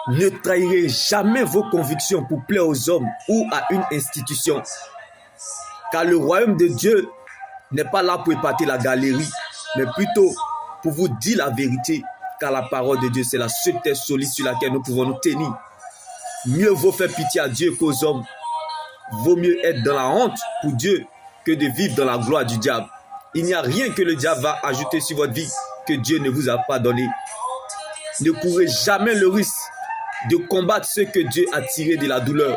Ne trahirez jamais vos convictions pour plaire aux hommes ou à une institution. Car le royaume de Dieu n'est pas là pour épater la galerie, mais plutôt pour vous dire la vérité. Car la parole de Dieu, c'est la seule terre solide sur laquelle nous pouvons nous tenir. Mieux vaut faire pitié à Dieu qu'aux hommes. Vaut mieux être dans la honte pour Dieu que de vivre dans la gloire du diable. Il n'y a rien que le diable va ajouter sur votre vie que Dieu ne vous a pas donné. Ne courez jamais le risque de combattre ceux que Dieu a tirés de la douleur.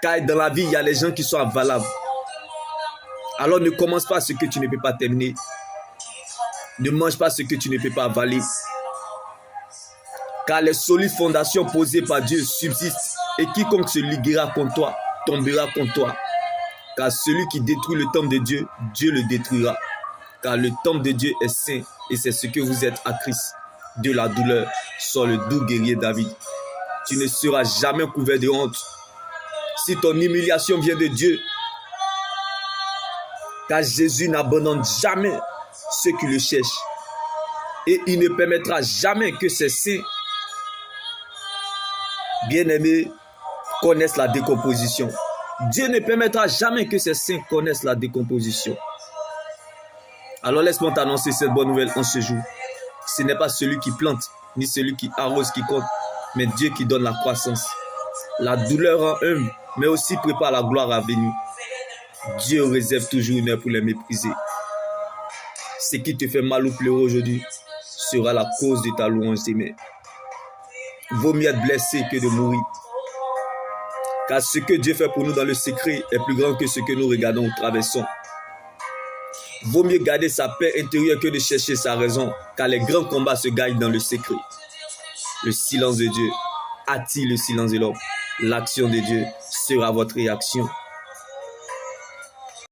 Car dans la vie, il y a les gens qui sont avalables. Alors ne commence pas ce que tu ne peux pas terminer. Ne mange pas ce que tu ne peux pas avaler. Car les solides fondations posées par Dieu subsistent. Et quiconque se liguera contre toi, tombera contre toi. Car celui qui détruit le temple de Dieu, Dieu le détruira. Car le temple de Dieu est saint. Et c'est ce que vous êtes à Christ. De la douleur, sort le doux guerrier David. Tu ne seras jamais couvert de honte. Si ton humiliation vient de Dieu, car Jésus n'abandonne jamais ceux qui le cherchent. Et il ne permettra jamais que ses saints bien-aimés connaissent la décomposition. Dieu ne permettra jamais que ses saints connaissent la décomposition. Alors laisse-moi t'annoncer cette bonne nouvelle en ce jour. Ce n'est pas celui qui plante, ni celui qui arrose qui compte, mais Dieu qui donne la croissance. La douleur rend humble, mais aussi prépare la gloire à venir. Dieu réserve toujours une heure pour les mépriser. Ce qui te fait mal ou pleurer aujourd'hui sera la cause de ta louange demain. Vaut mieux être blessé que de mourir. Car ce que Dieu fait pour nous dans le secret est plus grand que ce que nous regardons ou traversons. Vaut mieux garder sa paix intérieure que de chercher sa raison, car les grands combats se gagnent dans le secret. Le silence de Dieu attire le silence de l'homme. L'action de Dieu sera votre réaction.